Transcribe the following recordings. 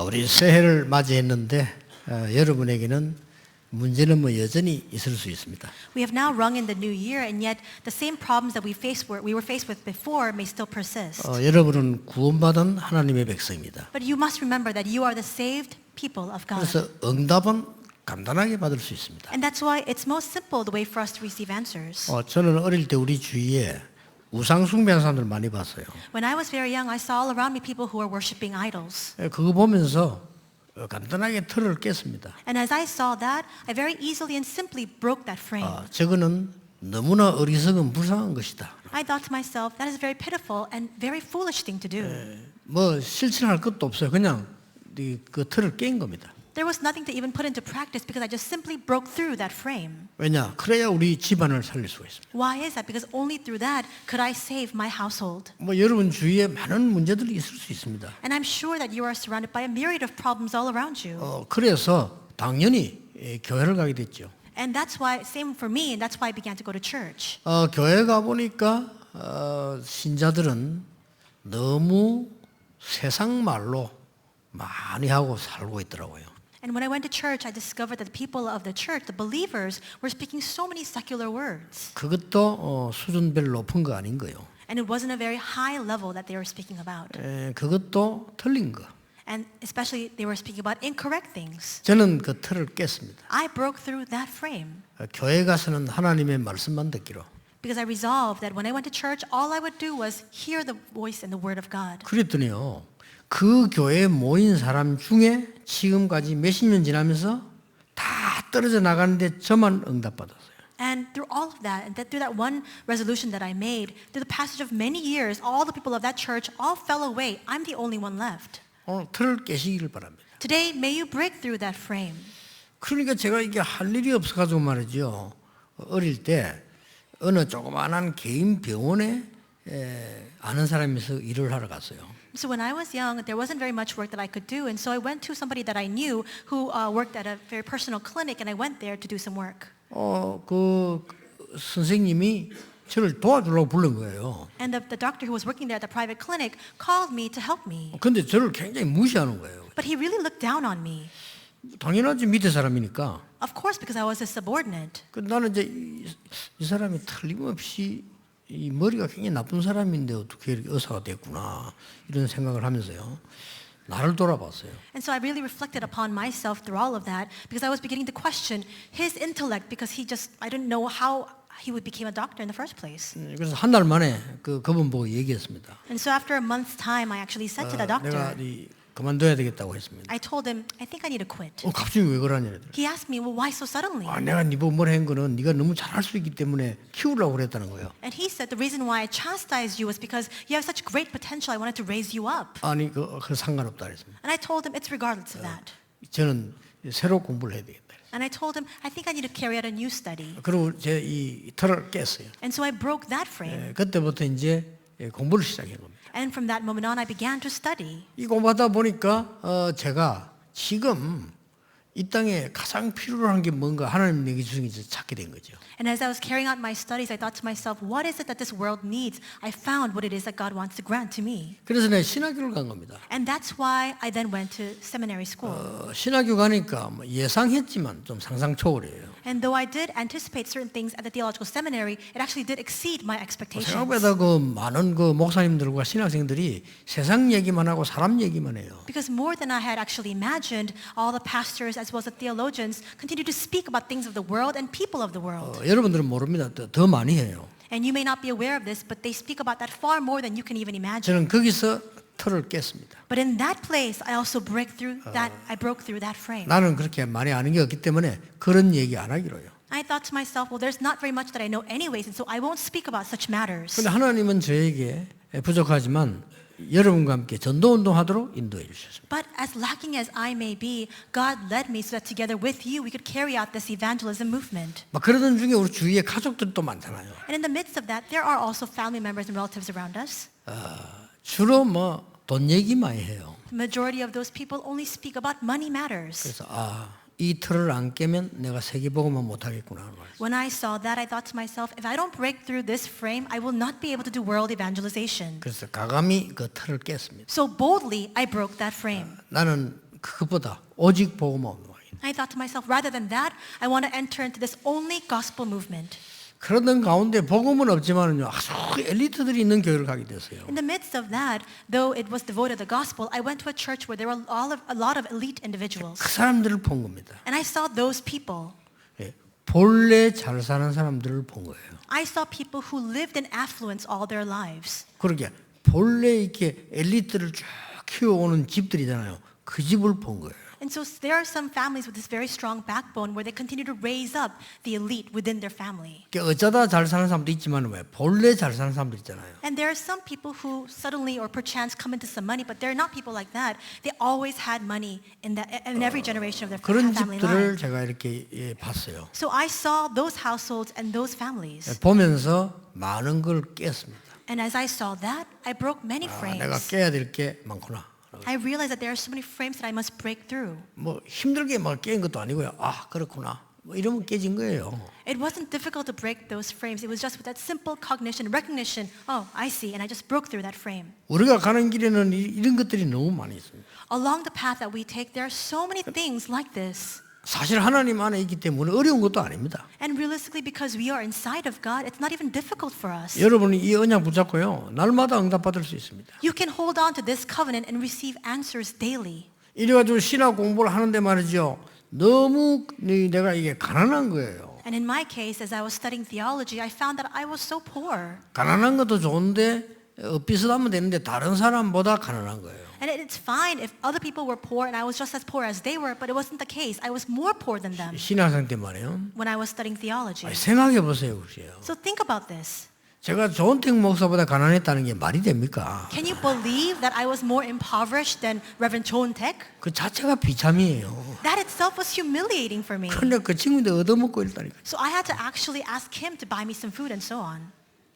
우리 새해를 맞이했는데 여러분에게는 문제는 여전히 있을 수 있습니다. We have now rung in the new year, and yet the same problems that we were faced with before may still persist. 여러분은 구원받은 하나님의 백성입니다. But you must remember that you are the saved people of God. 그래서 응답은 간단하게 받을 수 있습니다. And that's why it's most simple the way for us to receive answers. 저는 어릴 때 우리 주위에 우상 숭배하는 사람들 많이 봤어요. When I was very young, I saw all around me people who were worshiping idols. 그거 보면서 간단하게 틀을 깼습니다. And as I saw that, I very easily and simply broke that frame. 저거는 너무나 어리석은 불쌍한 것이다. I thought to myself, that is a very pitiful and very foolish thing to do. 실천할 것도 없어요. 그냥 그 틀을 깬 겁니다. There was nothing to even put into practice because I just simply broke through that frame. 왜냐? 그래야 우리 집안을 살릴 수가 있습니다. Why is that? Because only through that could I save my household. 여러분 주위에 많은 문제들이 있을 수 있습니다. And I'm sure that you are surrounded by a myriad of problems all around you. 그래서 당연히 교회를 가게 됐죠. And that's why, same for me, and that's why I began to go to church. 교회 가 보니까 신자들은 너무 세상 말로 많이 하고 살고 있더라고요. And when I went to church, I discovered that the people of the church, the believers, were speaking so many secular words. 그것도 수준별 높은 거 아닌 거예요. And it wasn't a very high level that they were speaking about. 그것도 틀린 거. And especially they were speaking about incorrect things. 저는 그 틀을 깼습니다. I broke through that frame. 교회 가서는 하나님의 말씀만 듣기로. Because I resolved that when I went to church, all I would do was hear the voice and the word of God. 그랬더니요. 그 교회에 모인 사람 중에 지금까지 몇십 년 지나면서 다 떨어져 나가는데 저만 응답받았어요. And through all of that, and through that one resolution that I made, through the passage of many years, all the people of that church all fell away. I'm the only one left. 오늘 틀을 깨시기를 바랍니다. Today, may you break through that frame. 그러니까 제가 이게 할 일이 없어가지고 말이죠. 어릴 때 어느 조그마한 개인 병원에 아는 사람에서 일을 하러 갔어요. So when I was young, there wasn't very much work that I could do, and so I went to somebody that I knew who worked at a very personal clinic, and I went there to do some work. 그 선생님이 저를 도와주려고 부른 거예요. And the doctor who was working there at the private clinic called me to help me. 근데 저를 굉장히 무시하는 거예요. But he really looked down on me. 당연하지 밑에 사람이니까. Of course, because I was a subordinate. 나는 이제 이 사람이 틀림없이 이 머리가 굉장히 나쁜 사람인데 어떻게 이렇게 의사가 됐구나 이런 생각을 하면서요. 나를 돌아봤어요. And so I really reflected upon myself through all of that because I was beginning to question his intellect because I didn't know how he became a doctor in the first place. 그래서 한 달 만에 그분 보고 얘기했습니다. And so after a month's time, I actually said to the 내가 doctor, 그만둬야 되겠다고 했습니다. I told him, I think I need to quit. 갑자기 왜 그러냐 이러더라고요. He asked me, well, why so suddenly? 내가 네 보고 뭘 한 거는 네가 너무 잘할 수 있기 때문에 키우려고 그랬다는 거예요. And he said the reason why I chastised you was because you have such great potential. I wanted to raise you up. 아니 그 상관없다 그랬습니다. And I told him it's regardless of that. 저는 새로 공부를 해야 되겠다. And I told him I think I need to carry out a new study. 그리고 제 이 틀을 깼어요. And so I broke that frame. 그때부터 이제 공부를 시작한 겁니다. And from that moment on, I began to study. 이 공부하다 보니까 제가 지금 이 땅에 가장 필요로 한 게 뭔가 하나님 내게 주신 게 찾게 된 거죠. And as I was carrying out my studies, I thought to myself, what is it that this world needs? I found what it is that God wants to grant to me. 그래서 내가 신학교를 간 겁니다. And that's why I then went to seminary school. 신학교 가니까 예상했지만 좀 상상 초월이에요. And though I did anticipate certain things at the theological seminary, it actually did exceed my expectations. 생각보다 많은 목사님들과 신학생들이 세상 얘기만 하고 사람 얘기만 해요. Because more than I had actually imagined, all the pastors as well as the theologians continue to speak about things of the world and people of the world. 여러분들은 모릅니다. 더 많이 해요. And you may not be aware of this, but they speak about that far more than you can even imagine. 저는 거기서 틀을 깼습니다. But in that place, I also broke through that frame. 나는 그렇게 많이 아는 게 없기 때문에 그런 얘기 안 하기로요. I thought to myself, well, there's not very much that I know anyways, and so I won't speak about such matters. 그런데 하나님은 저에게 부족하지만 여러분과 함께 전도운동 하도록 인도해 주셨습니다. But as lacking as I may be, God led me so that together with you, we could carry out this evangelism movement. 막 그러던 중에 우리 주위에 가족들도 많잖아요. And in the midst of that, there are also family members and relatives around us. 주로 돈 얘기 많이 해요. The majority of those people only speak about money matters. 그래서 이 틀을 안 깨면 내가 세계복음을 못 하겠구나 하는 말이에요. When I saw that, I thought to myself, if I don't break through this frame, I will not be able to do world evangelization. 그래서 가감히 그 틀을 깼습니다. So boldly, I broke that frame. 나는 그것보다 오직 복음만 없는 거예요. I thought to myself, rather than that, I want to enter into this only gospel movement. 그러던 가운데 복음은 없지만은요 아주 엘리트들이 있는 교회를 가게 됐어요. In the midst of that, though it was devoted to the gospel, I went to a church where there were a lot of elite individuals. 그 사람들을 본 겁니다. And I saw those people. 예, 본래 잘 사는 사람들을 본 거예요. I saw people who lived in affluence all their lives. 그러게 본래 이렇게 엘리트를 쭉 키워오는 집들이잖아요. 그 집을 본 거예요. And so there are some families with this very strong backbone where they continue to raise up the elite within their family. 그러니까 어쩌다 잘 사는 사람도 있지만 왜 본래 잘 사는 사람들 있잖아요. And there are some people who suddenly or perchance come into some money, but they're not people like that. They always had money in every generation of their 그런 family 집들을 line. 제가 이렇게 봤어요. So I saw those households and those families. 보면서 많은 걸 깼습니다. And as I saw that, I broke many 내가 frames. 깨야 될 게 많구나. I realized that there are so many frames that I must break through. 뭐 힘들게 막 깬 것도 아니고요. 아 그렇구나. 뭐 이러면 깨진 거예요. It wasn't difficult to break those frames. It was just with that simple cognition, recognition. Oh, I see, and I just broke through that frame. 우리가 가는 길에는 이런 것들이 너무 많이 있습니다. Along the path that we take, there are so many things like this. 사실 하나님 안에 있기 때문에 어려운 것도 아닙니다. And realistically, because we are inside of God, it's not even difficult for us. 여러분이 이 언약 붙잡고요. 날마다 응답받을 수 있습니다. You can hold on to this covenant and receive answers daily. 이래가지고 신학 공부를 하는데 말이죠. 너무 내가 이게 가난한 거예요. And in my case, as I was studying theology, I found that I was so poor. 가난한 것도 좋은데 비슷하면 되는데 다른 사람보다 가난한 거예요. And it's fine if other people were poor and I was just as poor as they were, but it wasn't the case. I was more poor than them 신학생 때 말이에요. when I was studying theology. 생각해 보세요, 그래요. So think about this. 제가 조은택 목사보다 가난했다는 게 말이 됩니까? Can you believe that I was more impoverished than Reverend Cho Taek? 그 자체가 비참이에요. That itself was humiliating for me. 그런데 그 친구인데 얻어먹고 있다니까. So I had to actually ask him to buy me some food and so on.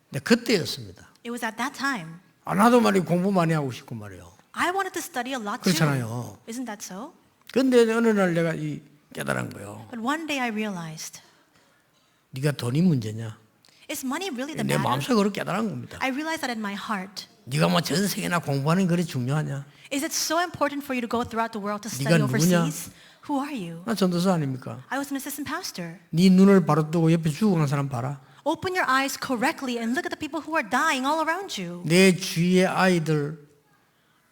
근데 그때였습니다. It was at that time. 나도 말이 공부 많이 하고 싶고 말이에요. I wanted to study a lot too. 그렇잖아요. Isn't that so? 근데 어느 날 내가 깨달은 거예요. But one day I realized, 네가 돈이 문제냐? is money really the 내 matter? 마음속에 그렇게 깨달은 겁니다. I realized that in my heart. 네가 뭐 전 세계나 공부하는 게 그리 중요하냐? Is it so important for you to go throughout the world to study 네가 누구냐? overseas? Who are you? 나 전도사 아닙니까? I was an assistant pastor. 네 눈을 바로 뜨고 옆에 죽어가는 사람 봐라. Open your eyes correctly and look at the people who are dying all around you. 내 주위의 아이들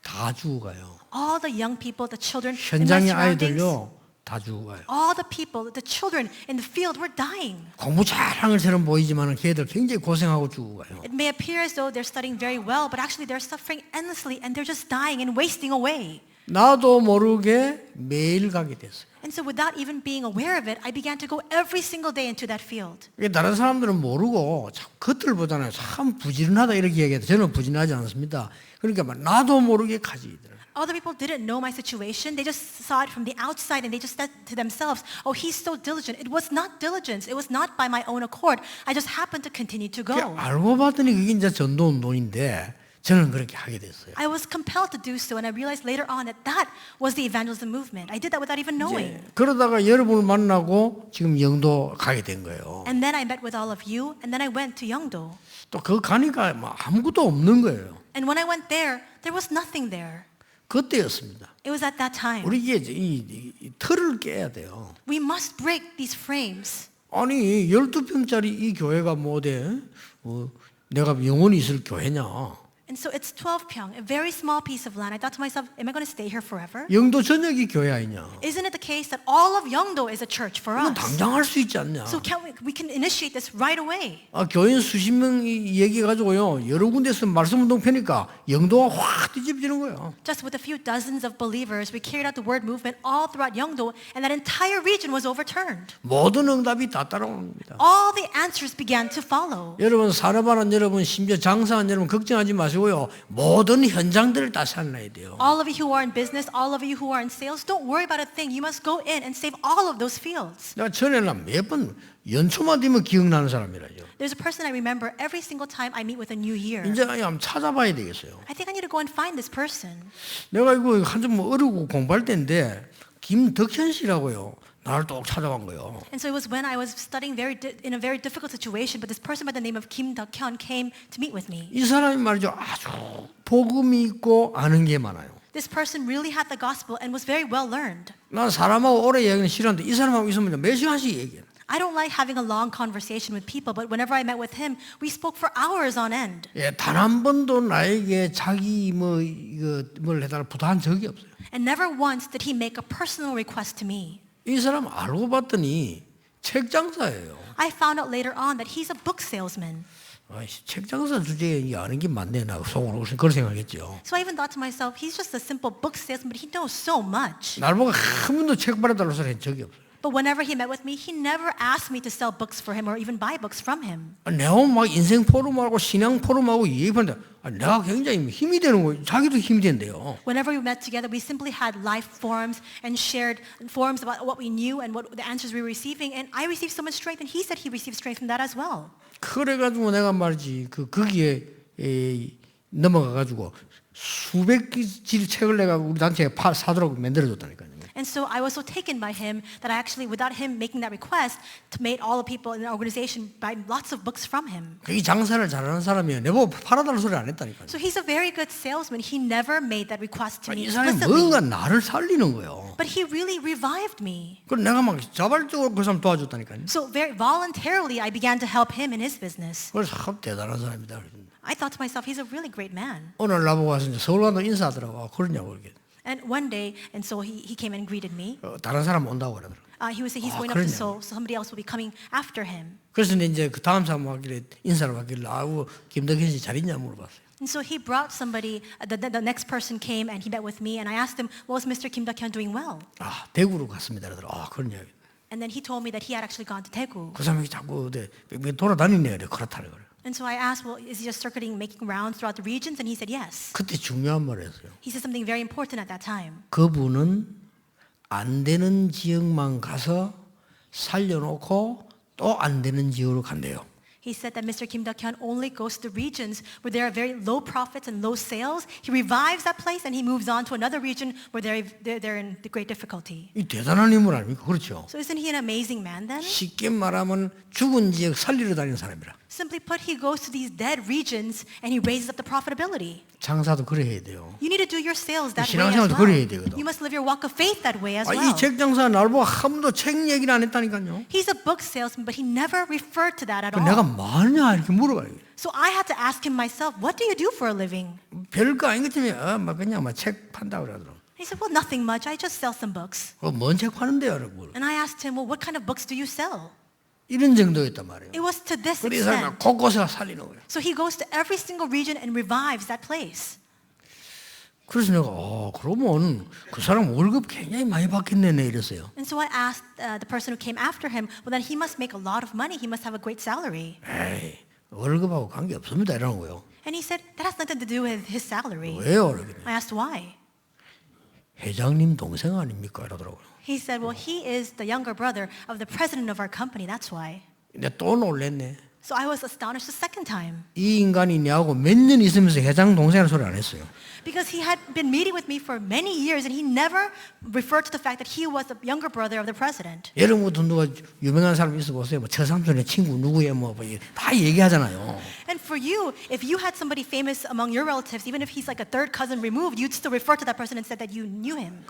다 죽어가요. All the young people, the children in my 현장의 surroundings, 아이들요 다 죽어가요. all the people, the children in the field were dying. 공부 잘하는 것처럼 보이지만 걔들 굉장히 고생하고 죽어가요. It may appear as though they're studying very well, but actually they're suffering endlessly and they're just dying and wasting away. 나도 모르게 매일 가게 됐어요. And so without even being aware of it, I began to go every single day into that field. 이게 다른 사람들은 모르고 참 겉을 보잖아요. 참 부지런하다 이렇게 얘기해도 저는 부지런하지 않습니다. 그러니까 막 나도 모르게 가지더라고요. Other people didn't know my situation. They just saw it from the outside and they just said to themselves, oh, he's so diligent. It was not diligence. It was not by my own accord. I just happened to continue to go. 알고 봤더니 그게 이제 전도 운동인데 저는 그렇게 하게 됐어요. I was compelled to do so and I realized later on that that was the evangelism movement. I did that without even knowing. 그러다가 여러분을 만나고 지금 영도 가게 된 거예요. And then I met with all of you and then I went to Yeongdo. 또 그 가니까 뭐 아무것도 없는 거예요. And when I went there was nothing there. 그때였습니다. It was at that time. 우리 이게 이 틀을 깨야 돼요. We must break these frames. 아니 12평짜리 이 교회가 뭐 돼? 내가 영원히 있을 교회냐? And so it's 12pyeong, a very small piece of land. I thought to myself, am I going to stay here forever? 영도 전역이 교회 아니냐? Isn't it the case that all of Yeongdo is a church for 이건 us? 당장 할 수 있지 않냐? So we can initiate this right away. 교인 수십 명 얘기해가지고요 여러 군데서 말씀운동 펴니까 영도가 확 뒤집어지는 거예요. Just with a few dozens of believers, we carried out the word movement all throughout Yeongdo, and that entire region was overturned. 모든 응답이 다 따라옵니다. All the answers began to follow. 여러분 산업하는 여러분 심지어 장사하는 여러분 걱정하지 마시고요. 모든 현장들을 다 살려야 돼요. All of you who are in business, all of you who are in sales, don't worry about a thing. You must go in and save all of those fields. 내가 전에는 매번 연초만 되면 기억나는 사람이라죠. There's a person I remember every single time I meet with a new year. 이제 한번 찾아봐야 되겠어요. I think I need to go and find this person. 내가 이거 한좀 어려고 공부할 때인데 김덕현 씨라고요. 나를 또 찾아간 거예요. And so it was when I was studying in a very difficult situation, but this person by the name of Kim Deok-hyun came to meet with me. 이 사람이 말이죠. 아주 복음이 있고 아는 게 많아요. This person really had the gospel and was very well learned. 난 사람하고 오래 얘기는 싫어하는데 이 사람하고 있으면 몇 시간씩 얘기해. I don't like having a long conversation with people, but whenever I met with him, we spoke for hours on end. 예, 단 한 번도 나에게 자기 뭘 해달라 부탁한 적이 없어요. And never once did he make a personal request to me. 이 사람 알고 봤더니 책 장사예요. I found out later on that he's a book salesman. 책 장사 주제에 아는 게 많네. 나 속으로 그런 생각했죠. So I even thought to myself, he's just a simple book salesman, but he knows so much. 날 보고 한 번도 책 팔아달라고 소리 한 적이 없어요. But whenever he met with me, he never asked me to sell books for him or even buy books from him. 내가 막 인생 포럼하고 신앙 포럼하고 얘기하는데 내가 굉장히 힘이 되는 거예요. 자기도 힘이 된대요. Whenever we met together, we simply had live forums and shared forums about what we knew and what the answers we were receiving. And I received so much strength, and he said he received strength from that as well. 그래가지고 내가 말이지 거기에 넘어가가지고 수백 질 책을 내가 우리 단체에 사도록 만들어줬다니까요. And so I was so taken by him that I actually, without him making that request, made all the people in the organization buy lots of books from him. 이 장사를 잘하는 사람이에요. 내보고 팔아달라는 소리 안 했다니까요. So he's a very good salesman. He never made that request to me 이 사람이 explicitly. 뭔가 나를 살리는 거예요. But he really revived me. 그럼 내가 막 자발적으로 그 사람 도와줬다니까요. So very voluntarily, I began to help him in his business. 그래서 참 대단한 사람이다. I thought to myself, he's a really great man. 오늘 나보고 와서 이제 서울 간다고 인사하더라고. 그러냐고 이렇게. And one day, and so he came and greeted me. 다른 사람 온다고 그러더라고. He was saying he's going up to Seoul, so somebody else will be coming after him. 그래서 이제 그 다음 사람 왔길래 인사를 받길래 아우 김덕현 씨 잘 있냐 물어봤어요. And so he brought somebody, the next person came and he met with me and I asked him, well, is Mr. Kim Deok-hyun doing well? 아 대구로 갔습니다. 그러더라고. 아 그러냐. And then he told me that he had actually gone to Daegu. 그 사람이 자꾸 돌아다니네. 그래 그렇다는 거예요. And so I asked, well, is he just circuiting, making rounds throughout the regions? And he said yes. 그때 중요한 말을 했어요. He said something very important at that time. 그분은 안 되는 지역만 가서 살려놓고 또 안 되는 지역으로 간대요. He said that Mr. Kim Deok-hyun only goes to the regions where there are very low profits and low sales. He revives that place and he moves on to another region where they're in the great difficulty. 이 대단한 인물 아닙니까? 그렇죠. So isn't he an amazing man then? 쉽게 말하면 죽은 지역 살리러 다니는 사람이라. Simply put, he goes to these dead regions and he raises up the profitability. 장사도 그래 해야 돼요. You need to do your sales that way 신앙생활도 as 그래야 well. 되거든. You must live your walk of faith that way as well. 이 책 장사 날 보고 한 번도 책 얘기를 안 했다니까요. He's a book salesman, but he never referred to that at 내가 all. 뭐하냐 이렇게 물어봐요. So I had to ask him myself, what do you do for a living? 별거 아닌 것 때문에 그냥 책 판다고 그러더라고. He said, well, nothing much. I just sell some books. 뭔 책 파는데요? 여러분. And I asked him, well, what kind of books do you sell? 이런 정도였단 말이에요. It was to this 그래서 이 사람이 extent. 곳곳에 살리는 거예요. So he goes to every single region and revives that place. 그래서 내가 그러면 그 사람 월급 굉장히 많이 받겠네 이랬어요. And so I asked the person who came after him, well, then he must make a lot of money. He must have a great salary. 에이 월급하고 관계 없습니다 이러는 거예요. And he said, that has nothing to do with his salary. 왜요? 그러더니 I asked why. 회장님 동생 아닙니까? 이러더라고요. He said, well, he is the younger brother of the president of our company. That's why. 근데 또 놀랬네. So I was astonished the second time. 이 인간이 내하고 몇 년 있으면서 회장 동생이라는 소리 안 했어요. Because he had been meeting with me for many years and he never referred to the fact that he was the younger brother of the president. 여러분도 누가 유명한 사람 있어 보세요. 저 삼촌의 친구 누구예요? 다 얘기하잖아요. And for you, if you had somebody famous among your relatives, even if he's like a third cousin removed, you'd still refer to that person and said that you knew him.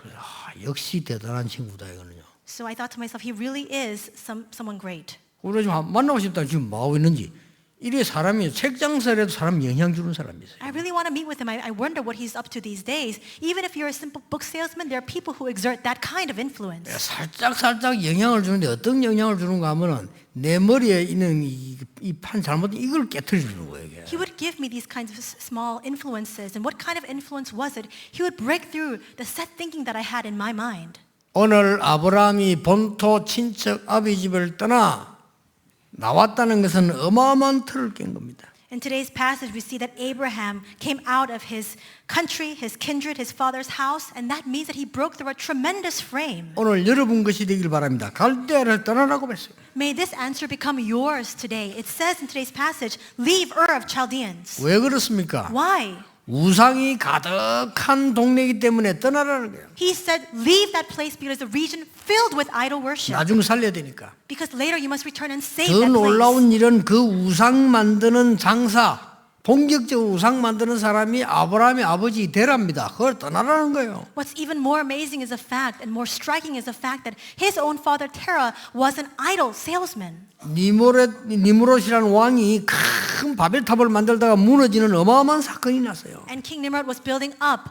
역시 대단한 친구다 이거는요. So I thought to myself, he really is someone great. 우리가 지금 만나고 싶다 지금 뭐 하고 있는지. 이래 사람이 책 장사라도 사람 영향 주는 사람이 있어요. I really want to meet with him. I wonder what he's up to these days. Even if you're a simple book salesman, there are people who exert that kind of influence. 살짝 영향을 주는데 어떤 영향을 주는가 하면은 내 머리에 있는 이 판 잘못된 이걸 깨트리는 거예요. 이게. He would give me these kinds of small influences. And what kind of influence was it? He would break through the set thinking that I had in my mind. 오늘 아브라함이 본토 친척 아비 집을 떠나 나왔다는 것은 어마어마한 틀을 깬 겁니다. In today's passage, we see that Abraham came out of his country, his kindred, his father's house, and that means that he broke through a tremendous frame. 오늘 여러분 것이 되길 바랍니다. 갈대아를 떠나라고 했어요. May this answer become yours today. It says in today's passage, leave Ur of Chaldeans. 왜 그렇습니까? Why? 우상이 가득한 동네이기 때문에 떠나라는 거예요. He said, leave that place because the region filled with idol worship. 나중에 살려야 되니까. Because later you must return and save 더 that place. 놀라운 일은 그 우상 만드는 장사, 본격적으로 우상 만드는 사람이 아브라함의 아버지 데라입니다. 그걸 떠나라는 거예요. What's even more amazing is the fact, and more striking is the fact that his own father Terah was an idol salesman. 니무롯이라는 왕이 큰 바벨탑을 만들다가 무너지는 어마어마한 사건이 났어요. And King Nimrod was building up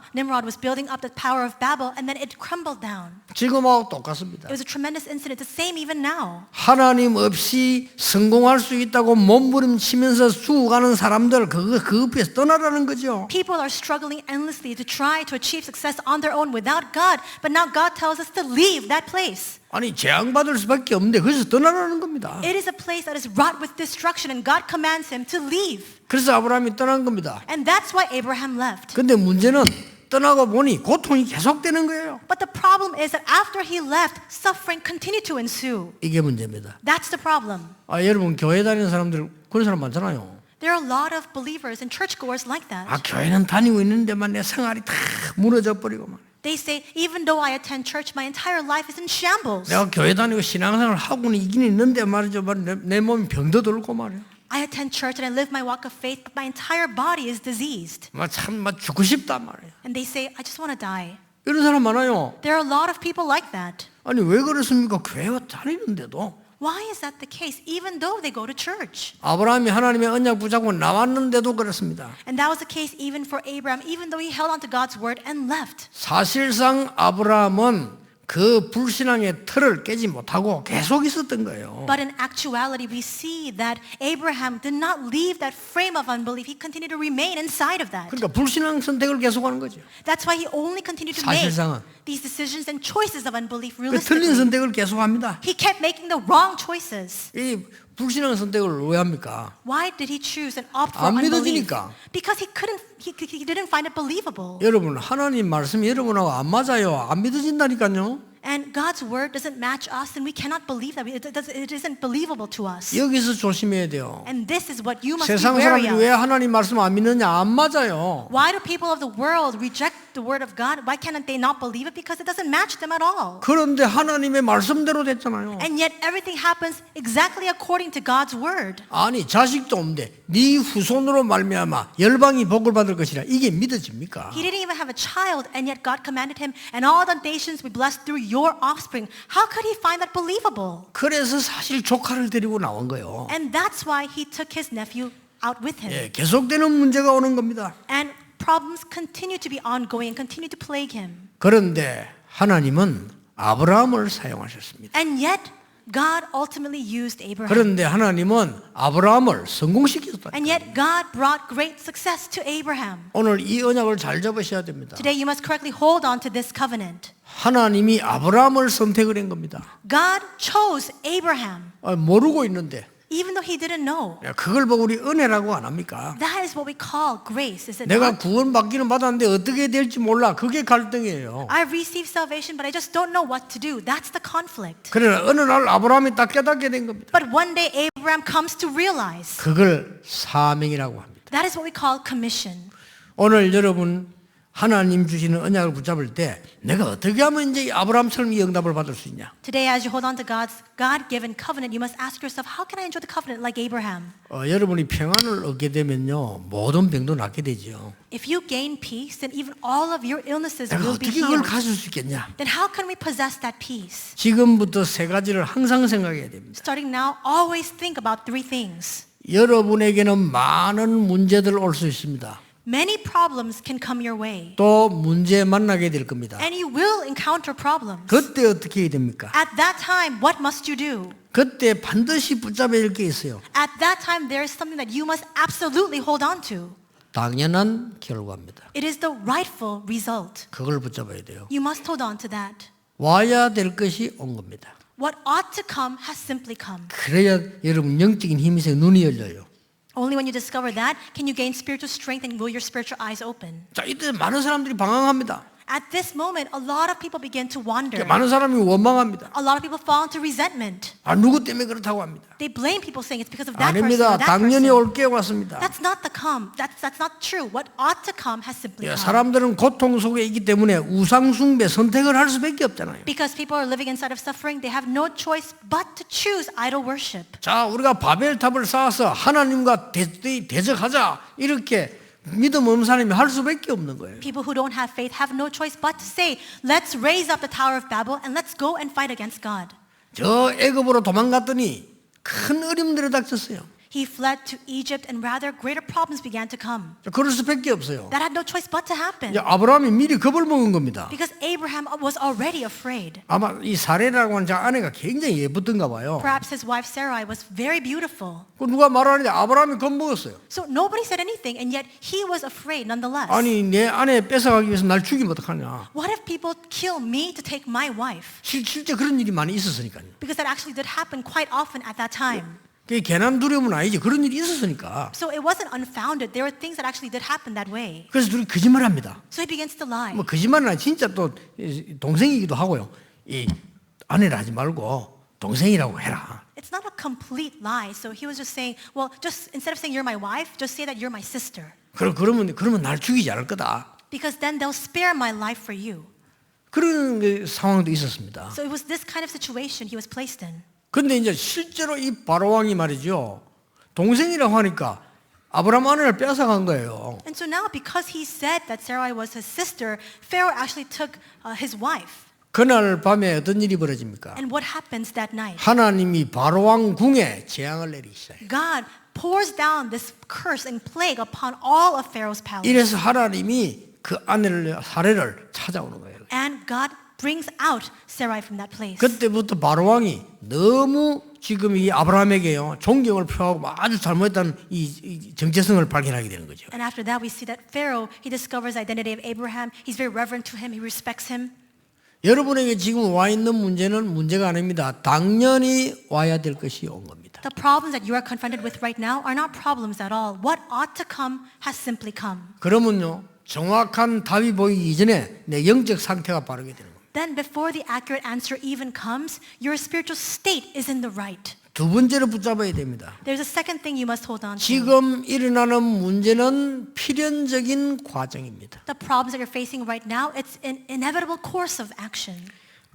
the tower of Babel, and then it crumbled down. 지금하고 똑같습니다. It was a tremendous incident. It's the same even now. 하나님 없이 성공할 수 있다고 몸부림치면서 죽어가는 사람들 그 앞에서 떠나라는 거죠. People are struggling endlessly to try to achieve success on their own without God, but now God tells us to leave that place. 아니 재앙받을 수밖에 없는데 거기서 떠나라는 겁니다. It is a place that is wrought with destruction, and God commands him to leave. 그래서 아브라함이 떠난 겁니다. And that's why Abraham left. 근데 문제는 떠나고 보니 고통이 계속되는 거예요. But the problem is that after he left, suffering continued to ensue. 이게 문제입니다. That's the problem. 여러분 교회 다니는 사람들 그런 사람 많잖아요. There are a lot of believers and churchgoers like that. 교회는 다니고 있는데만 내 생활이 다 무너져 버리고 막. They say, even though I attend church, my entire life is in shambles. 내가 교회 다니고 신앙생활 하고는 있긴 있는데 말이죠. 내 몸이 병도 들고 말이야. I attend church and I live my walk of faith, but my entire body is diseased. 참 죽고 싶단 말이야. And they say, I just want to die. 이런 사람 많아요. There are a lot of people like that. 아니 왜 그렇습니까? 교회 다니는데도. Why is that the case, even though they go to church? 아브라함이 하나님의 언약 붙잡고 나왔는데도 그렇습니다. And that was the case even for Abraham, even though he held on to God's word and left. 사실상 아브라함은 그 불신앙의 틀을 깨지 못하고 계속 있었던 거예요. But in actuality, we see that Abraham did not leave that frame of unbelief. He continued to remain inside of that. 그러니까 불신앙 선택을 계속하는 거죠. That's why he only continued to make 사실상은. these decisions and choices of unbelief 그 틀린 realistically. 선택을 계속합니다. He kept making the wrong choices. 이 불신앙 선택을 왜 합니까? Why did he choose and opt for 안 unbelief? 믿어지니까. Because he didn't find it believable. 여러분 하나님 말씀이 여러분하고 안 맞아요. 안 믿어진다니까요. And God's word doesn't match us, and we cannot believe that. It isn't believable to us. 여기서 조심해야 돼요. And this is what you must be 세상 wary 사람들이 of. 왜 하나님 말씀 안 믿느냐? 안 맞아요. Why do people of the world reject the word of God? Why cannot they not believe it? Because it doesn't match them at all. 그런데 하나님의 말씀대로 됐잖아요. And yet everything happens exactly according to God's word. 아니 자식도 없는데 네 후손으로 말미암아 열방이 복을 받을 것이라 이게 믿어집니까? He didn't even have a child, and yet God commanded him, and all the nations will be blessed through your offspring. How could he find that believable? 그래서 사실 조카를 데리고 나온 거예요. And that's why he took his nephew out with him. 계속되는 문제가 오는 겁니다. And problems continue to be ongoing and continue to plague him. 그런데 하나님은 아브라함을 사용하셨습니다. And yet God ultimately used Abraham. 그런데 하나님은 아브라함을 성공시켰다. And yet God brought great success to Abraham. 오늘 이 언약을 잘 잡으셔야 됩니다. Today you must correctly hold on to this covenant. 하나님이 아브라함을 선택을 한 겁니다. God chose Abraham 모르고 있는데 even though he didn't know. 그걸 보고 우리 은혜라고 안 합니까? That is what we call grace, is it 내가 not? 구원받기는 받았는데 어떻게 될지 몰라. 그게 갈등이에요. I've received salvation, but I just don't know what to do. That's the conflict. 그러나 어느 날 아브라함이 딱 깨닫게 된 겁니다. But one day Abraham comes to realize. 그걸 사명이라고 합니다. That is what we call commission. 오늘 여러분 하나님 주시는 언약을 붙잡을 때 내가 어떻게 하면 이제 아브라함처럼 이 응답을 받을 수 있냐? Today, as you hold on to God's God-given covenant, you must ask yourself, how can I enjoy the covenant like Abraham? 여러분이 평안을 얻게 되면요 모든 병도 낫게 되죠. If you gain peace, then even all of your illnesses 내가 will be 어떻게 그걸 healed. 가질 수 있겠냐? Then how can we possess that peace? 지금부터 세 가지를 항상 생각해야 됩니다. Starting now, always think about three things. 여러분에게는 많은 문제들 올 수 있습니다. Many problems can come your way, 또 문제 만나게 될 겁니다. and you will encounter problems. 그때 어떻게 해야 됩니까? At that time, what must you do? 그때 반드시 붙잡아야 할 게 있어요. At that time, there is something that you must absolutely hold on to. 당연한 결과입니다. It is the rightful result. 그걸 붙잡아야 돼요. You must hold on to that. 와야 될 것이 온 겁니다. What ought to come has simply come. 그래야 여러분 영적인 힘이 생 눈이 열려요. Only when you discover that can you gain spiritual strength and will your spiritual eyes open. 자, 이때 많은 사람들이 방황합니다. At this moment, a lot of people begin to wander. 많은 사람이 원망합니다. A lot of people fall into resentment. 아, 누구 때문에 그렇다고 합니다. They blame people saying it's because of that person 아닙니다. or that 당연히 person. 올 게 왔습니다. That's not the come. That's not true. What ought to come has simply 예, come. 사람들은 고통 속에 있기 때문에 우상 숭배 선택을 할 수밖에 없잖아요. Because people are living inside of suffering, they have no choice but to choose idol worship. 자, 우리가 바벨탑을 쌓아서 하나님과 대적하자 이렇게 믿음 없는 사람이 할 수밖에 없는 거예요. People who don't have faith have no choice but to say, let's raise up the Tower of Babel and let's go and fight against God. 저 애굽으로 도망갔더니 큰 어림들에 닥쳤어요. He fled to Egypt and rather greater problems began to come. 그럴 수밖에 없어요. That had no choice but to happen. 이제 아브라함이 미리 겁을 먹은 겁니다. Because Abraham was already afraid. 아마 이 사레라고 하는 자 아내가 굉장히 예쁘던가 봐요. Perhaps his wife Sarai was very beautiful. 그 누가 말하는데 아브라함이 겁먹었어요. So nobody said anything and yet he was afraid nonetheless. 아니 내 아내 뺏어가기 위해서 날 죽이면 어떡하냐. What if people kill me to take my wife? 실제 그런 일이 많이 있었으니까요. Because that actually did happen quite often at that time. 그게 괜한 두려움은 아니지. 그런 일이 있었으니까. So it wasn't unfounded. There were things that actually did happen that way. 그래서 둘이 거짓말합니다. So he begins to lie. 뭐 거짓말은 아니 진짜 또 동생이기도 하고요. 이 아내를 하지 말고 동생이라고 해라. It's not a complete lie. So he was just saying, well, just instead of saying you're my wife, just say that you're my sister. 그러면 날 죽이지 않을 거다. Because then they'll spare my life for you. 그런 상황도 있었습니다. So it was this kind of situation he was placed in. 근데 이제 실제로 이 바로 왕이 말이죠. 동생이라고 하니까 아브라함 아내를 뺏어간 거예요. And so now because he said that Sarai was his sister, Pharaoh actually took his wife. 그날 밤에 어떤 일이 벌어집니까? And what happens that night? 하나님이 바로 왕 궁에 재앙을 내리시어요. God pours down this curse and plague upon all of Pharaoh's palace. 이래서 하나님이 그 아내를 사례를 찾아오는 거예요. And God brings out Sarai from that place. 그때부터 바로 왕이 너무 지금 이 아브라함에게요 존경을 표하고 아주 잘못했다는 이 정체성을 발견하게 되는 거죠. And after that we see that Pharaoh, he discovers the identity of Abraham. He's very reverent to him. He respects him. 여러분에게 지금 와 있는 문제는 문제가 아닙니다. 당연히 와야 될 것이 온 겁니다. The problems that you are confronted with right now are not problems at all. What ought to come has simply come. 그러면요 정확한 답이 보이기 이전에 내 영적 상태가 바르게 되는 겁니다. Then before the accurate answer even comes, your spiritual state is in the right. 두 번째로 붙잡아야 됩니다. There's a second thing you must hold on to. 지금 일어나는 문제는 필연적인 과정입니다. The problems that you're facing right now, it's an inevitable course of action.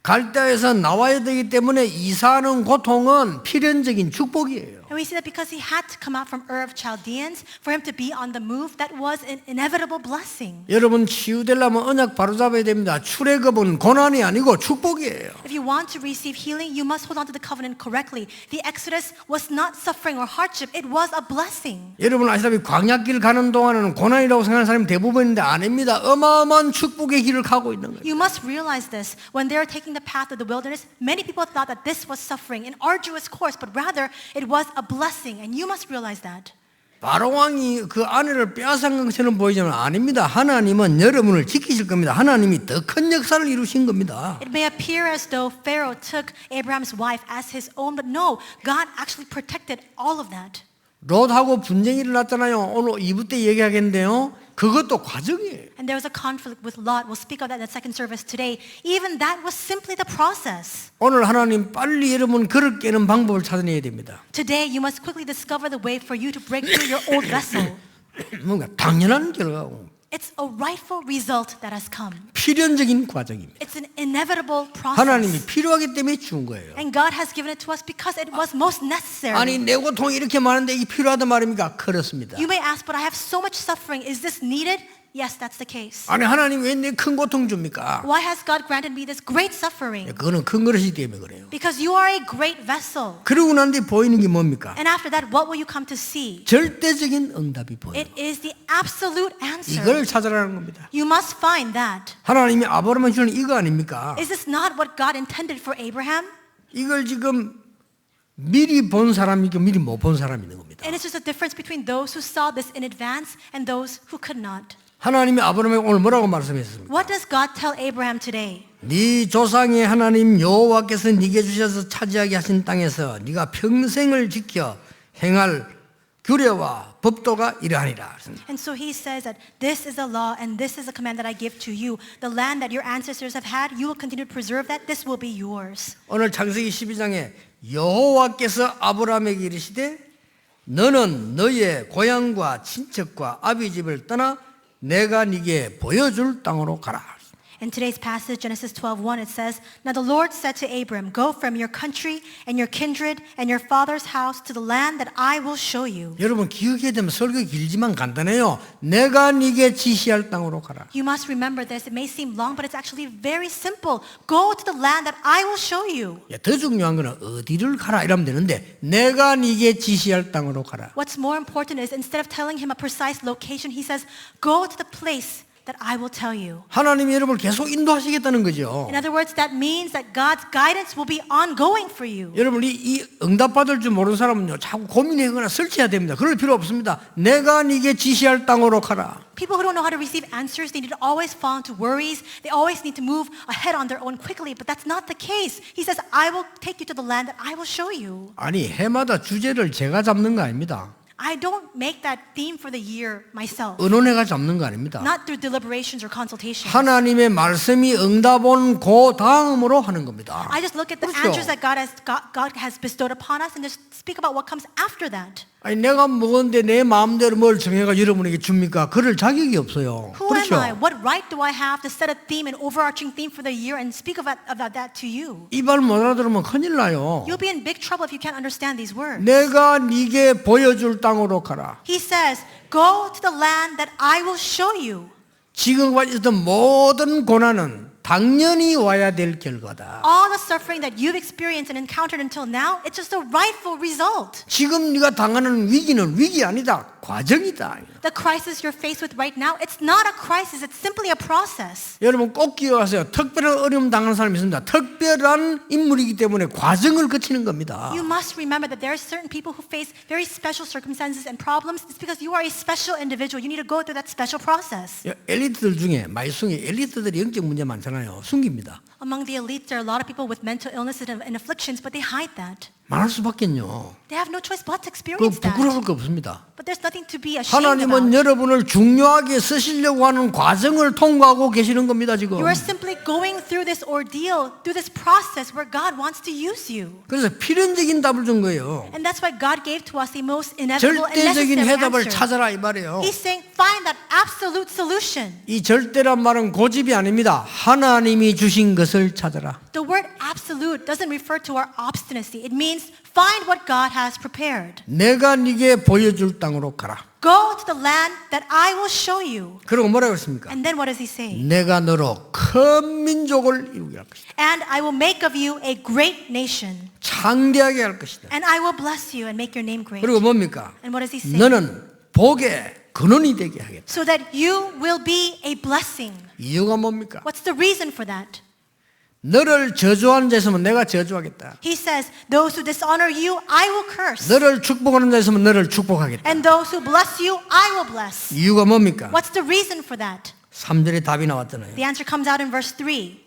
갈대아에서 나와야 되기 때문에 이사하는 고통은 필연적인 축복이에요. And we see that because he had to come out from Ur of Chaldeans, for him to be on the move, that was an inevitable blessing. 여러분 치유되려면 언약 바로잡아야 됩니다. 출애굽은 고난이 아니고 축복이에요. If you want to receive healing, you must hold on to the covenant correctly. The Exodus was not suffering or hardship, it was a blessing. 여러분 아시다시피 광야길 가는 동안에는 고난이라고 생각하는 사람이 대부분인데 아닙니다. 어마어마한 축복의 길을 가고 있는 거예요. You must realize this. When they are taking the path of the wilderness, many people thought that this was suffering, an arduous course, but rather it was a blessing, and you must realize that. 바로 왕이 그 아내를 빼앗은 것처럼 보이지만 아닙니다. 하나님은 여러분을 지키실 겁니다. 하나님이 더 큰 역사를 이루신 겁니다. It may appear as though Pharaoh took Abraham's wife as his own, but no, God actually protected all of that. 롯하고 분쟁이 일어났잖아요. 오늘 2부 때 얘기하겠는데요. 그것도 과정이에요. And there was a conflict with Lot. We'll speak of that in the second service today. Even that was simply the process. 오늘 하나님 빨리 여러분 그릇 깨는 방법을 찾아내야 됩니다. Today, you must quickly discover the way for you to break through your old vessel. 뭔가 당연한 결과고 It's a rightful result that has come. 필연적인 과정입니다. It's an inevitable process. 하나님이 필요하기 때문에 준 거예요. And God has given it to us because it was most necessary. 아니 내 고통이 이렇게 많은데 이게 필요하단 말입니까? 그렇습니다. You may ask, but I have so much suffering. Is this needed? Yes, that's the case. 아니 하나님 왜 내 큰 고통 줍니까? Why has God granted me this great suffering? 그거는 큰 그릇이 때문에 그래요. Because you are a great vessel. 그러고 난 뒤에 보이는 게 뭡니까? And after that, what will you come to see? 절대적인 응답이 보여요. It is the absolute answer. 이걸 찾아라는 겁니다. You must find that. 하나님이 아브라함에 주는 이거 아닙니까? Is this not what God intended for Abraham? 이걸 지금 미리 본 사람이 있고 미리 못 본 사람이 있는 겁니다. And it's just a difference between those who saw this in advance and those who could not. 하나님이 아브라함에게 오늘 뭐라고 말씀했습니까? What does God tell Abraham today? 네 조상의 하나님 여호와께서 네게 주셔서 차지하게 하신 땅에서 네가 평생을 지켜 행할 규례와 법도가 이러하니라. And so he says that this is a law and this is a command that I give to you. The land that your ancestors have had, you will continue to preserve that. This will be yours. 오늘 창세기 12장에 여호와께서 아브라함에게 이르시되 너는 너의 고향과 친척과 아비 집을 떠나 내가 네게 보여줄 땅으로 가라. In today's passage, Genesis 12:1, it says, Now the Lord said to Abram, Go from your country and your kindred and your father's house to the land that I will show you. 여러분 기억해야 되면 설교 길지만 간단해요. 내가 네게 지시할 땅으로 가라. You must remember this. It may seem long, but it's actually very simple. Go to the land that I will show you. 더 중요한 거는 어디를 가라 이러면 되는데 내가 네게 지시할 땅으로 가라. What's more important is instead of telling him a precise location, he says, Go to the place that I will tell you. 하나님이 여러분을 계속 인도하시겠다는 거죠. In other words, that means that God's guidance will be ongoing for you. 여러분 이 응답받을 줄 모르는 사람은요 자꾸 고민하거나 설치해야 됩니다. 그럴 필요 없습니다. 내가 네게 지시할 땅으로 가라. People who don't know how to receive answers, they need to always fall into worries. They always need to move ahead on their own quickly. But that's not the case. He says, I will take you to the land that I will show you. 아니 해마다 주제를 제가 잡는 거 아닙니다. I don't make that theme for the year myself. 의논회가 잡는 거 아닙니다. Not through deliberations or consultations. 하나님의 말씀이 응답 온 그 다음으로 하는 겁니다. I just look at the 그렇죠? answers that God has bestowed upon us and just speak about what comes after that. 아니 내가 먹었는데 내 마음대로 뭘 정해가 여러분에게 줍니까? 그럴 자격이 없어요. Who am I? 그렇죠? What right do I have to set a theme, an overarching theme for the year and speak about that to you? 이 말 못 알아들으면 큰일 나요. You'll be in big trouble if you can't understand these words. 내가 네게 보여줄 땅으로 가라. He says, Go to the land that I will show you. 지금까지 있었던 모든 고난은 당연히 와야 될 결과다. All the suffering that you've experienced and encountered until now, it's just a rightful result. 지금 네가 당하는 위기는 위기 아니다. 과정이다. The crisis you're faced with right now, it's not a crisis, it's simply a process. 여러분 꼭 기억하세요. 특별한 어려움 당하는 사람이 있습니다. 특별한 인물이기 때문에 과정을 거치는 겁니다. You must remember that there are certain people who face very special circumstances and problems. It's because you are a special individual. You need to go through that special process. 엘리트들 중에 마이숭이 엘리트들이 영적 문제 많잖아요. 숨깁니다. Among the elites, there are a lot of people with mental illnesses and afflictions, but they hide that. 말할 수밖엔요. They have no choice but to 그 experience that. 부끄러울 거 없습니다. But there's nothing to be ashamed 하나님은 about. 여러분을 중요하게 쓰시려고 하는 과정을 통과하고 계시는 겁니다. 지금. You are simply going through this ordeal, through this process where God wants to use you. 그래서 필연적인 답을 준 거예요. And that's why God gave to us the most inevitable and 절대적인 necessary 해답을 answer. 찾아라 이 말이에요. He's saying, find that absolute solution. 이 절대란 말은 고집이 아닙니다. 하나님이 주신 것을 찾아라. The word absolute doesn't refer to our obstinacy. It means find what God has prepared. 내가 네게 보여줄 땅으로 가라. Go to the land that I will show you. 그리고 뭐라고 했습니까? And then what does he say? 내가 너로 큰 민족을 이루게 할 것이다. And I will make of you a great nation. 창대하게 할 것이다. And I will bless you and make your name great. 그리고 뭡니까? And what does he say? 너는 복의 근원이 되게 하겠다. So that you will be a blessing. 이유가 뭡니까? What's the reason for that? 너를 저주하는 자 있으면 내가 저주하겠다. He says, those who dishonor you, I will curse. 너를 축복하는 자 있으면 너를 축복하겠다. And those who bless you, I will bless. 이유가 뭡니까? What's the reason for that? 3절에 답이 나왔잖아요. The answer comes out in verse 3.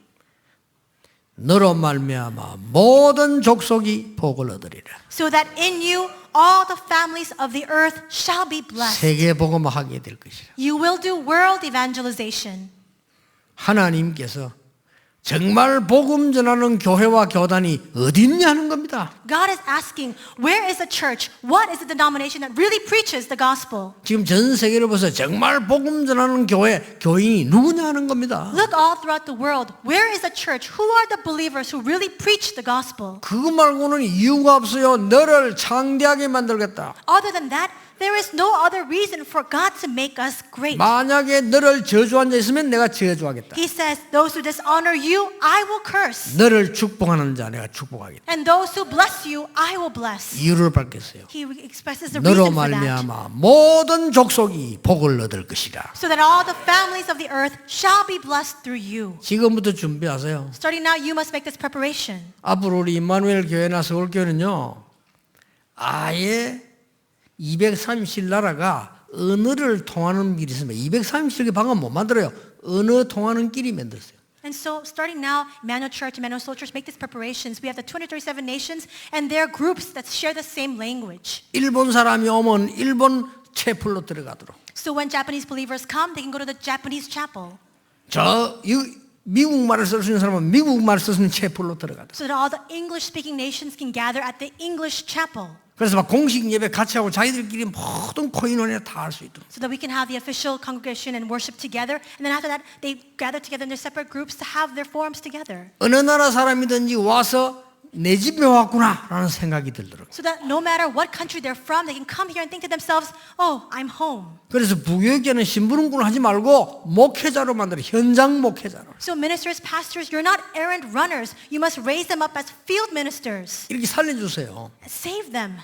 너로 말미암아 모든 족속이 복을 얻으리라. So that in you all the families of the earth shall be blessed. 세계 복음화하게 될 것이라. You will do world evangelization. 하나님께서 정말 복음 전하는 교회와 교단이 어디 있냐 하는 겁니다. God is asking, where is the church? What is the denomination that really preaches the gospel? 지금 전 세계를 보서 정말 복음 전하는 교인이 누구냐 하는 겁니다. Look all throughout the world. Where is the church? Who are the believers who really preach the gospel? 그거 말고는 이유가 없어요. 너를 창대하게 만들겠다. Other than that, there is no other reason for God to make us great. 만약에 너를 저주한 자 있으면 내가 저주하겠다. He says, those who dishonor you, I will curse. 너를 축복하는 자 내가 축복하겠다. And those who bless you, I will bless. 이유를 밝혔어요. He expresses the 너로 reason for that. 말미암아 모든 족속이 복을 얻을 것이라. So that all the families of the earth shall be blessed through you. 지금부터 준비하세요. Starting now, you must make this preparation. 앞으로 우리 임마누엘 교회나 서울교회는요. 아예 237나라가 언어를 통하는 길이 있습니다. 237개 방금 못 만들어요. 언어 통하는 길이 만들었어요. And so starting now, Emmanuel Church, Emmanuel Soul Church make these preparations. We have the 237 nations and their groups that share the same language. 일본 사람이 오면 일본 채플로 들어가도록. So when Japanese believers come, they can go to the Japanese chapel. 미국말을 쓸 수 있는 사람은 미국말 쓸 수 있는 채플로 들어가도록. So that all the English-speaking nations can gather at the English chapel. 그래서 막 공식 예배 같이 하고 자기들끼리 모든 코인원에 다 할 수 있도록. So that we can have the official congregation and worship together. And then after that, they gather together in their separate groups to have their forums together. 어느 나라 사람이든지 와서 내 집에 왔구나라는 생각이 들도록. So that no matter what country they're from, they can come here and think to themselves, oh, I'm home. 그래서 부교육에는 신부름꾼을 하지 말고 목회자로 만들어 현장 목회자로. So ministers, pastors, you're not errand runners. You must raise them up as field ministers. 이렇게 살려주세요. Save them.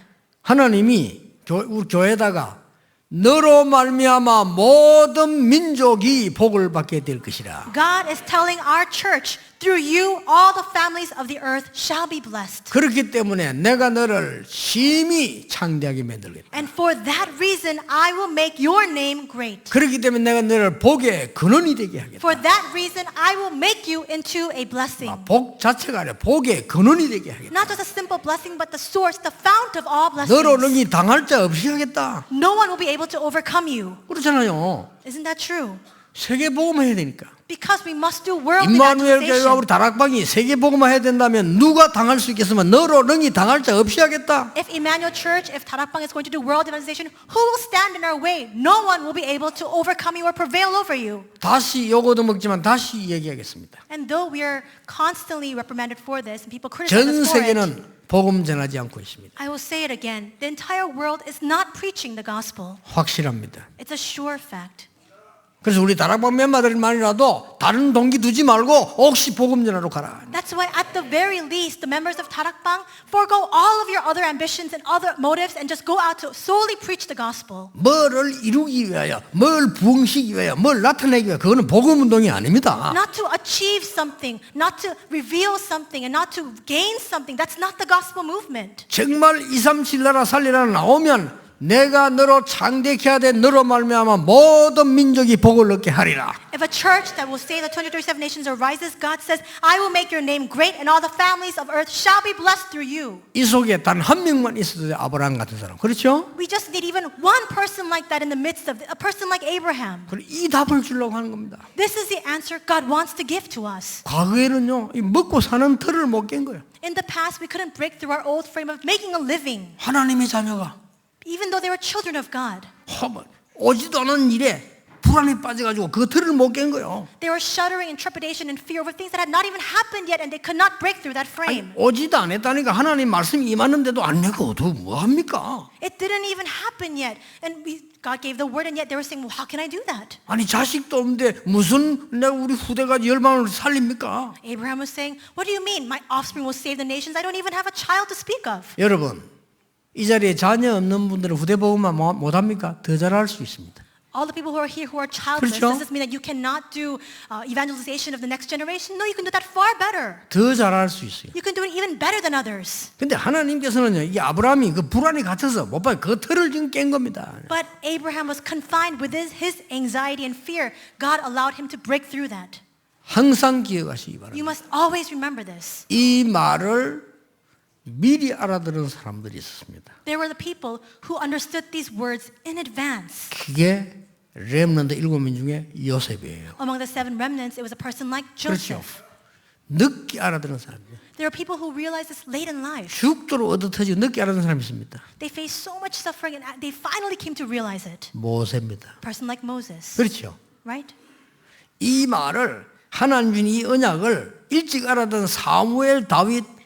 하나님이 우리 교회에다가 너로 말미암아 모든 민족이 복을 받게 될 것이라. God is telling our church, through you, all the families of the earth shall be blessed. 그렇기 때문에 내가 너를 심히 창대하게 만들겠다. And for that reason, I will make your name great. 그렇기 때문에 내가 너를 복의 근원이 되게 하겠다. For that reason, I will make you into a blessing. 복 자체가 아니라 복의 근원이 되게 하겠다. Not just a simple blessing, but the source, the fount of all 너로 blessings. 능히 당할 자 없이 하겠다. No one will be able to overcome you. 그렇잖아요. Isn't that true? 세계 복음화 해야 되니까. Because we must do world 임마누엘 교회와 우리 evangelization. 다락방이 세계 복음화 해야 된다면 누가 당할 수 있겠으면 너로 능히 당할 자 없이 하겠다. If Emmanuel Church, if Tarakbang is going to do world evangelization, who will stand in our way? No one will be able to overcome you or prevail over you. 다시 요거도 먹지만 다시 얘기하겠습니다. And though we are constantly reprimanded for this and people criticize 전 us for it, 세계는 복음 전하지 않고 있습니다. I will say it again. The entire world is not preaching the gospel. 확실합니다. It's a sure fact. 그래서 우리 다락방 멤버들만이라도 다른 동기 두지 말고 혹시 복음 전하러 가라. That's why at the very least, the members of Tarakbang forego all of your other ambitions and other motives and just go out to solely preach the gospel. 뭐를 이루기 위하여, 뭘 부흥시키기 위하여, 뭘 나타내기 위하여 그거는 복음 운동이 아닙니다. Not to achieve something, not to reveal something, and not to gain something. That's not the gospel movement. 정말 237 나라 살리라 나오면 내가 너로 창대케 하되 너로 말미암아 모든 민족이 복을 얻게 하리라. If a church that will save the 237 nations arises, God says, I will make your name great and all the families of earth shall be blessed through you. 이 속에 단 한 명만 있어도 돼, 아브라함 같은 사람. 그렇죠? We just need even one person like that in the midst of a person like Abraham. 그리고 이 답을 주려고 하는 겁니다. This is the answer God wants to give to us. 과거에는요, 이 먹고 사는 틀을 못 깬 거예요. In the past, we couldn't break through our old frame of making a living, 하나님의 자녀가 even though they were children of God. 오지도 않은 일에 불안에 빠져가지고 그 틀을 못 깬 거예요. They were shuddering in trepidation and fear over things that had not even happened yet, and they could not break through that frame. 오지도 안 했다니까 하나님 말씀이 임하는데도 안 내고 어떻게 뭐 합니까? It didn't even happen yet, and God gave the word, and yet they were saying, well, how can I do that? 아니 자식도 없는데 무슨 내가 우리 후대가 열방을 살립니까? Abraham was saying, what do you mean? My offspring will save the nations. I don't even have a child to speak of. 여러분 이 자리에 자녀 없는 분들은 후대 복음만 못 합니까? 더 잘할 수 있습니다. All the people who are here who are childless, 그렇죠? does this mean that you cannot do evangelization of the next generation? No, you can do that far better. 더 잘할 수 있어요. You can do it even better than others. 근데 하나님께서는요, 이 아브라함이 그 불안에 갇혀서 못 봐요. 그 틀을 지금 깬 겁니다. But Abraham was confined with his anxiety and fear. God allowed him to break through that. 항상 기억하시기 You 바랍니다. must always remember this. 이 말을 미리 알아들은 사람들이 있었습니다. There were the people who understood these words in advance. 그게 렘넌트 7명 중에 요셉이에요. Among the 7 remnants, it was a person like 그렇죠. Joseph. 늦게 알아들은 사람이에요. There are people who realize this late in life. 죽도록 얻어터지고 늦게 알아듣는 사람이 있습니다. They faced so much suffering and they finally came to realize it. 모세입니다. A person like Moses, 그렇죠. right? 이 말을 하나님 준 이 언약을 일찍 알아듣은 사무엘, 다윗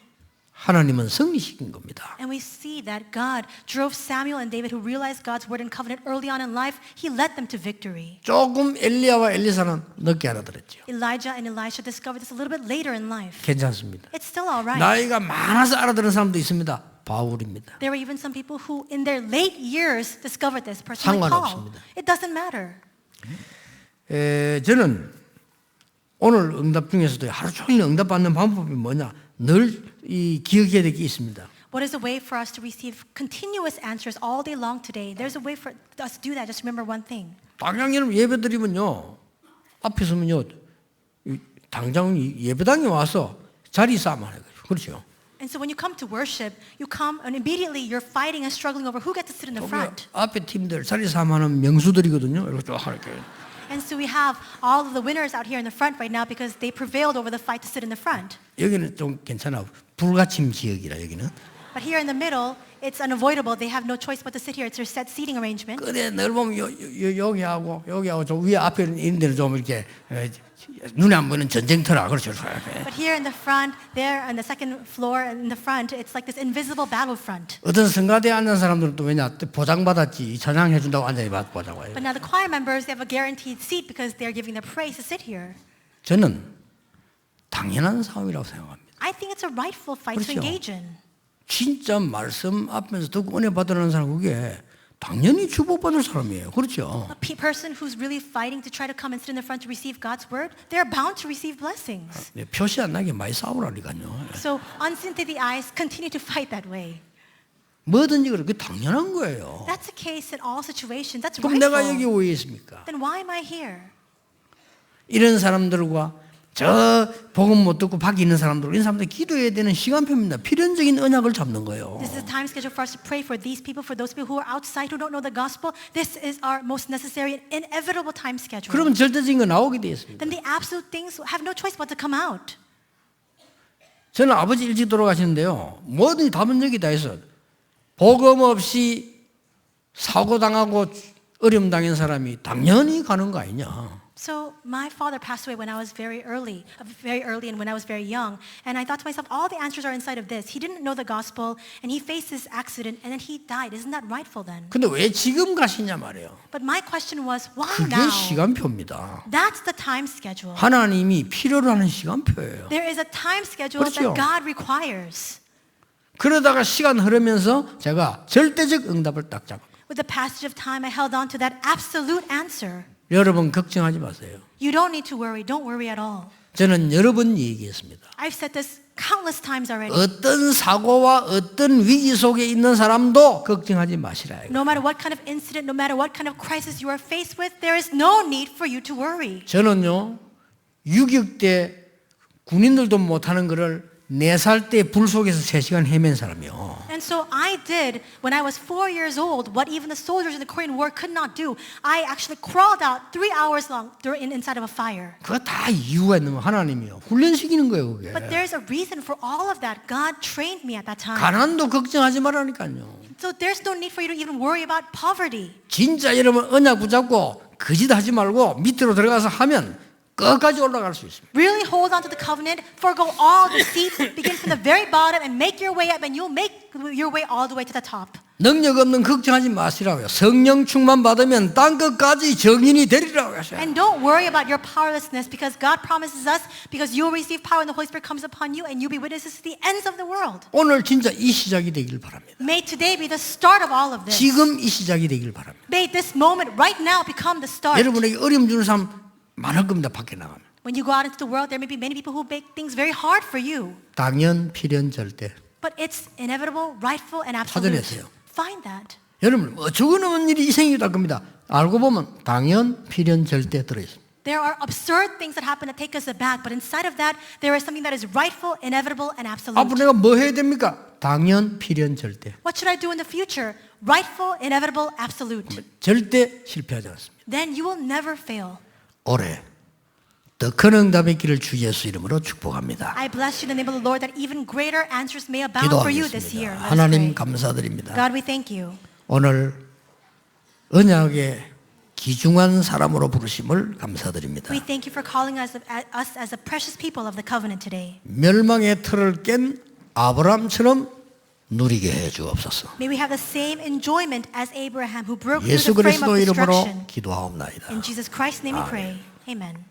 하나님은 승리시킨 겁니다. And we see that God drove Samuel and David, who realized God's word and covenant early on in life. He led them to victory. 조금 엘리야와 엘리사는 늦게 알아들었죠. Elijah and Elisha discovered this a little bit later in life. 괜찮습니다. It's still all right. 나이가 많아서 알아들은 사람도 있습니다. 바울입니다. There were even some people who in their late years discovered this. Person like Paul. 상관없습니다. It doesn't matter. 저는 오늘 응답 중에서도 하루 종일 응답받는 방법이 뭐냐 늘 이 기억해야 될 게 있습니다. What is a way for us to receive continuous answers all day long today? There's a way for us to do that. Just remember one thing. 당장 여러분 예배 드리면요 앞에 서면요 당장 예배당에 와서 자리 싸움을 해요. 그렇죠. And so when you come to worship, you come and immediately you're fighting and struggling over who gets to sit in the front. 앞에 팀들 자리 싸움하는 명수들이거든요. 이렇게 쫙 이렇게. And so we have all of the winners out here in the front right now because they prevailed over the fight to sit in the front. 여기는 좀 괜찮아. 불가침 지역이라 여기는. But here in the middle, it's unavoidable. They have no choice but to sit here. It's their set seating arrangement. 근데 늘 보면 여기하고 좀 위에 앞에 있는 데는 좀 이렇게 눈에 안 보이는 전쟁터라 그렇죠. But here in the front, there on the second floor in the front, it's like this invisible battlefront. 어떤 성가대에 앉는 사람들은 또 왜냐 보장받았지 찬양해 준다고 앉아 보자고 해요. But now the choir members, they have a guaranteed seat because they're giving their praise to sit here. 저는 당연한 싸움이라고 생각합니다. I think it's a rightful fight to 그렇죠. engage in. 진짜 말씀 앞에서 듣고 은혜 받으려는 사람 그게 당연히 축복받을 사람이에요. 그렇죠. A person who's really fighting to try to come and sit in the front to receive God's word, they're bound to receive blessings. 표시 안 나게 많이 싸우라니까요. So unseen to the eyes, continue to fight that way. 뭐든지 그렇게 당연한 거예요. That's the case in all situations. That's 그럼 내가 여기 rightful. 왜 있습니까? Then why am I here? 이런 사람들과 저 복음 못 듣고 밖에 있는 사람들 이런 사람들 기도해야 되는 시간표입니다. 필연적인 언약을 잡는 거예요. This is a time schedule for us to pray for these people, for those people who are outside who don't know the gospel. This is our most necessary and inevitable time schedule. 그러면 절대적인 거 나오게 되어 있습니다. Then the absolute things have no choice but to come out. 저는 아버지 일찍 돌아가시는데요. 뭐든지 답은 여기다 해서 복음 없이 사고 당하고 어려움 당한 사람이 당연히 가는 거 아니냐. So my father passed away when I was very early and when I was very young. And I thought to myself, all the answers are inside of this. He didn't know the gospel and he faced this accident and then he died. Isn't that rightful then? 근데 왜 지금 가시냐 말이에요. But my question was, why 그게 now? 시간표입니다. That's the time schedule. 하나님이 필요로 하는 시간표예요. There is a time schedule 그렇죠. that God requires. 그러다가 시간 흐르면서 제가 절대적 응답을 딱 잡아요. With the passage of time, I held on to that absolute answer. 여러분 걱정하지 마세요. You don't need to worry. Don't worry at all. 저는 여러 번 얘기했습니다. I've said this countless times already. 어떤 사고와 어떤 위기 속에 있는 사람도 걱정하지 마시라. No matter what kind of incident, no matter what kind of crisis you are faced with, there is no need for you to worry. 저는요 6.26때 군인들도 못하는 거를 4살 때 불 속에서 3시간 헤맨 사람이요. And so I did, when I was 4 years old, what even the soldiers in the Korean War could not do. I actually crawled out 3 hours long inside of a fire. 그거 다 이유가 있는 거 하나님이요. 훈련시키는 거예요 그게. But there's a reason for all of that. God trained me at that time. 가난도 걱정하지 말라니까요. So there's no need for you to even worry about poverty. 진짜 여러분 언약 붙잡고 거짓 하지 말고 밑으로 들어가서 하면 끝까지 올라갈 수 있습니다. Really hold on to the covenant, forgo all deceit, begin from the very bottom and make your way up and you'll make your way all the way to the top. 능력 없는 걱정하지 마시라고요. 성령 충만 받으면 땅 끝까지 정인이 되리라고 하셔요. And don't worry about your powerlessness because God promises us because you'll receive power and the Holy Spirit comes upon you and you'll be witnesses to the ends of the world. 오늘 진짜 이 시작이 되길 바랍니다. May today be the start of all of this. 지금 이 시작이 되길 바랍니다. May this moment right now become the start. 여러분에게 어려움 주는 사람 많을 겁니다. 밖에 나가면. When you go out into the world, there may be many people who make things very hard for you. 당연, 필연, 절대. But it's inevitable, rightful, and absolute. 찾아내세요. Find that. 여러분 어처구니없는 일이 이 생기다 겁니다. 알고 보면 당연, 필연, 절대 들어있습니다. There are absurd things that happen that take us aback, but inside of that, there is something that is rightful, inevitable, and absolute. 앞으로 내가 뭐 해야 됩니까? 당연, 필연, 절대. What should I do in the future? Rightful, inevitable, absolute. 절대 실패하지 않습니다. Then you will never fail. 올해 더 큰 응답의 길을 주 예수 이름으로 축복합니다. I bless you in the name of the Lord that even greater answers may abound for you this year. 기도하겠습니다. Let us 하나님 pray. 감사드립니다. God, we thank you. 오늘 언약의 귀중한 사람으로 부르심을 감사드립니다. We thank you for calling us as a precious people of the covenant today. 멸망의 틀을 깬 아브라함처럼 누리게 해 주옵소서. May we have the same enjoyment as Abraham who broke through 예수 the frame of 그리스도 이름으로 destruction. 기도하옵나이다. In Jesus Christ's name we pray. Amen.